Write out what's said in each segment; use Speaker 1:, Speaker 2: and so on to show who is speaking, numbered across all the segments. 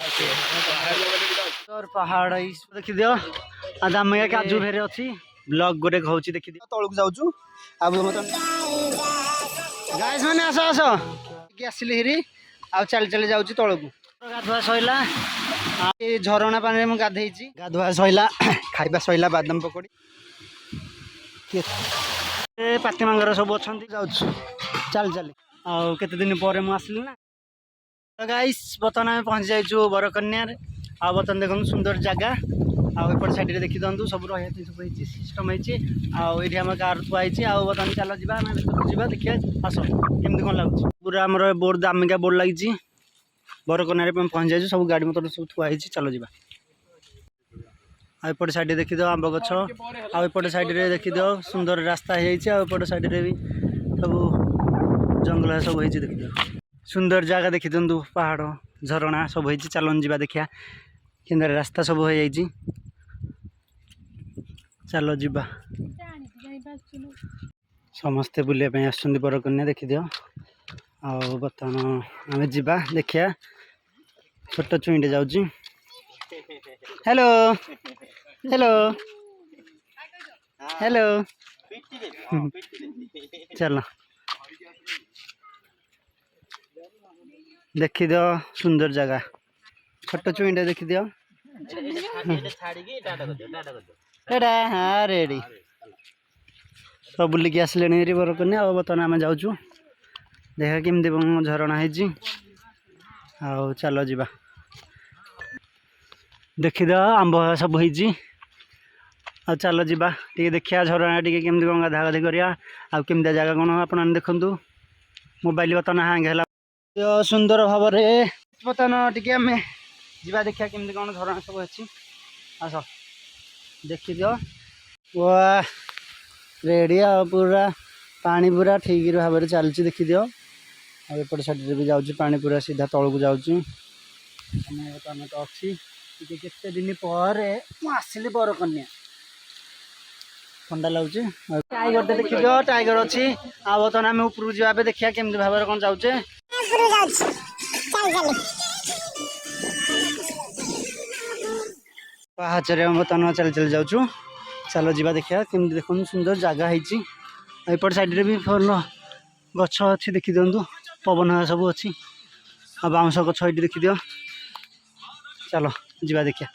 Speaker 1: तोर पहाड़ देखी दियो आम काजू फेरे अच्छी ब्लॉग गोटे खाऊँ देखी दियो तौक जाऊँ गाइस मैंने आस आस आसिली हेरी आ चली चली जाऊँ तौक गाधुआ सैला झरणा पानी में गाधे गाधुआ सैला खाइबा सैला बादाम पकड़ी पाति मांगर सब अच्छा जाऊँ चल चल आते दिन पर मुझे ना तो गाइस बर्तमान आम पहुँची जाइए बरकन्या आ बर्तमान देखो सुंदर जगह आउट साइड देखी दिखाँ सब रही सब सिस्टम होती आम कार थुआई बर्तमान चल जा देखिए आस केमती कौन लगुच पूरा आम बोर्ड दामिका बोर्ड लगी बरकन्या पहुँची जाइए सब गाड़ी मतर सब थुआई चल जा आउट साइड देखी दो आंब गछ आउट साइड देखी दो सुंदर रास्ता होपट साइड भी सब जंगल सब हो देखी दो सुंदर जगह देखी दिंतु पहाड़ झरणा सब हो चलन जा देखिया कि रास्ता सब हो जाइए चलो जीवा समस्ते बुलाया आस बरकन्या देखी दियो बर्तमान आम जा देखिया छोट चुईटे जाऊँ हेलो हेलो हेलो चलो देखी दो सुंदर जगह छोट चुईटा देखी दियो हाँ रेडी सब बुलिकी आसिले बरकन्या बर्तमान आम जाऊँ देखा केमती झरणा है चलो जीवा देखी दो आंब सब हो चलो जीवा टे देखिया झरणा टे केमती कौन गाधा गाधि करिया आमती जगह कौन आप देखु मोबाइल बर्तमान हैंग है सुंदर भाव बर्तमान टे आम जा देखिया केमती कौन झरणा सब अच्छी आस देखी दियो वाह रेडी पूरा पानी पूरा ठीक भाव में चलती देखी दियो एपट साइड भी जाऊँ पानी पूरा सीधा तौक जाऊँ बर्तमान तो अच्छी केते दिन पर आसिली बरकन्या ठंडा लगुच टाइगर तो देखी दो टाइगर अच्छी बर्तमान आम ऊपर जावा देखिया केमती भाव में कौन जाऊे पाहाचर बर्तमान चल चल जाऊँ चलो जीवा देखिया केमती देखो सुंदर जगह होपट साइड भी फल गछ अच्छी देखी दिंतु पवन सब अच्छी बाउंश गछ ये देखी दियो चलो जीवा देखिया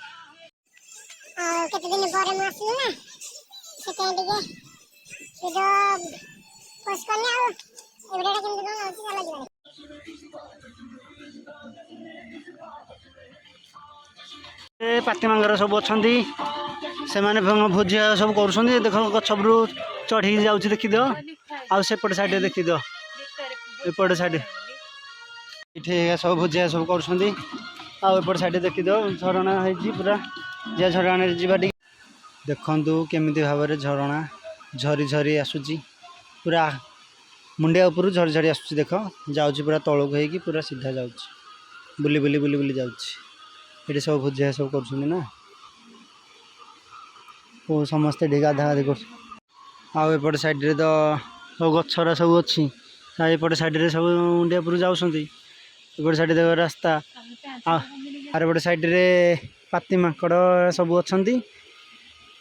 Speaker 1: पाति मांगर सब अच्छा से भोजी सब कर देख गछ चढ़ी जाऊँ देखी दियो आउट साइड देखी दियो एपट साइड ये सब भोजिया सब कर साइड देखी दो झरणा पूरा जे झरणा जा देखु केमी भाव में झरणा झरी झरी आसूची पूरा मुंडिया ऊपर झरी झरी आसूची देख जाऊँ पूरा तौक हो पूरा सीधा जाऊँ बुली बुली बुली बुली जाऊँ सब भोजिया सब कर समस्ते ढी गाधा गाधि करपट साइड तो सब गचरा सब अच्छी एपट साइड सब मुंडिया ऊपर जाऊँगी एपट साइड देख रास्ता आरपट साइड रे पाति माकड़ सब अच्छा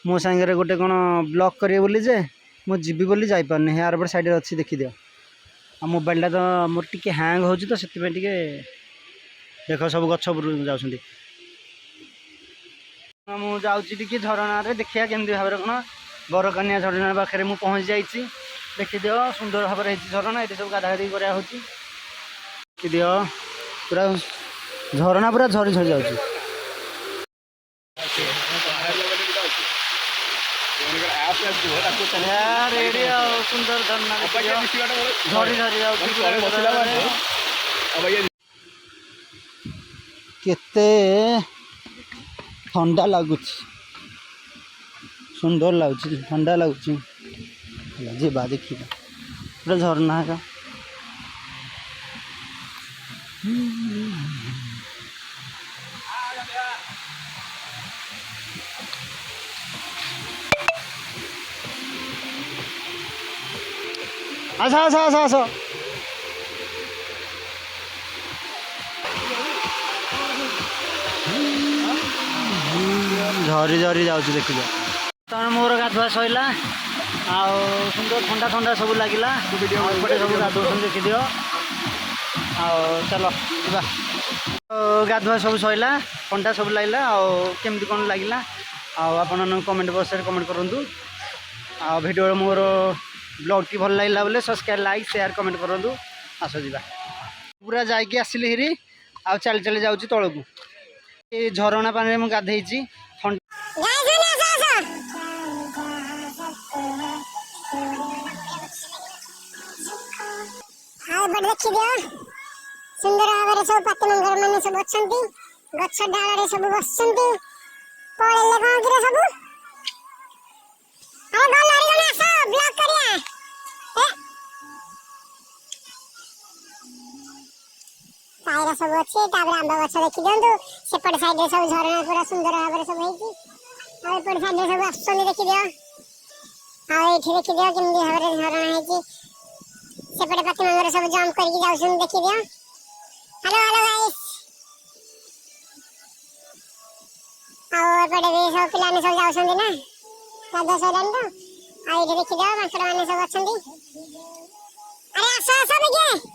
Speaker 1: मो सांगे गोटे कौन ब्लॉक करेंगे बोली जे मु जीवी बोली जापारे आरपट साइड अच्छी देखी दियो मोबाइलटा तो मोर टे हैंग हो तो से देख सब गछ जाऊँ मु जाऊँगी झरणा देखिया केमती भाव में कौन बरकन्या झरणा पाखे मुझे पहुँची जाइए देखी दियो सुंदर भाव में झरणा ये सब गाधागाधि करा देखी दियो पूरा झरणा पूरा झरी झरी जाऊँ सुंदर झरी झरी केते ठंडा लगुच सुंदर लगुच ठंडा लगुच जीवा देखा पूरा झरना है आस आस आस आस झरी झरी जाऊँ देखिए तमें मोर गाधुआ सैला आउ सुंदर ठंडा ठंडा सब लगिला एपटे सब गाधुन देखीद चलो जा गाधुआ सब सैला ठंडा सब लगला आमती कौन लगिला आपन कमेंट बॉक्स में कमेंट करूँ भिडियो मोर ब्लॉग टी भल लगे बोले सब्सक्राइब लाइक शेयर कमेंट करूँ आस जा पूरा जाकि आसली हेरी आ चली चली जाऊँ तौक ये झरणा पानी में गाधे
Speaker 2: सुंदर भाव में सब पाती मंगर मैंने सब अच्छा गच डाल सब बस पड़े कौन सब ब्लॉक करिया पायरा सब अच्छे आंब गछ देखी दिंतु सेपट साइड सब झरणा पूरा सुंदर भाव में सब होपट साइड सब आसुच्च देखी दियो आठी देखी दियो कमी भाव में झरणा है सेपटे पाती मंगर सब जंप करके जाऊँ देखी दियो हेलो हेलो गाइस आउटे भी सब पिला सब जाऊँ ना गाधा सैलानी तो आईटे देखी दियो मांकड़ मैंने सब अच्छा अरे आस आस देखिए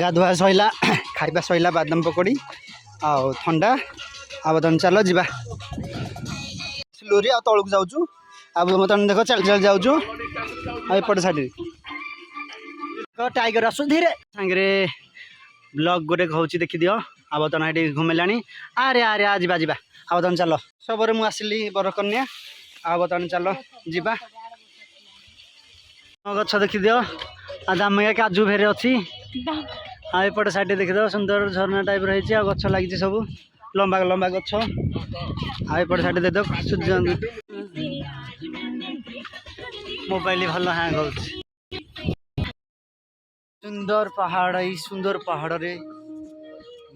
Speaker 1: गाधुआ सैला खाइबा सैला बादाम पकड़ी आउ ठंडा आ बर्तमान चलो जीवा स्लोरी आ तौक जाऊँ आ बर्तमान देख चल चल जाऊँ एपट साइड टाइगर आसु धीरे सांगे ब्लॉग गोटे हूँ देखी दियो आ बर्तमान ये घुमेला आरे आरे आ जा जा आ बर्तमान चलो सबरे मुझे आसली बरकन्या आ बर्तमान चलो जीवा गछ देखी दियो आ दामिया काजू फेरे अच्छी आएपटे साइड देखीद सुंदर झरना टाइप रही गछ लगी सब लंबा लंबा गछ आएपटे साइड देख सूर्य मोबाइल भल हैंग हो सुंदर पहाड़ ई सुंदर पहाड़ रे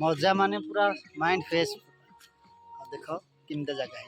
Speaker 1: मजा माने पूरा माइंड फ्रेश देख किमता जगह है।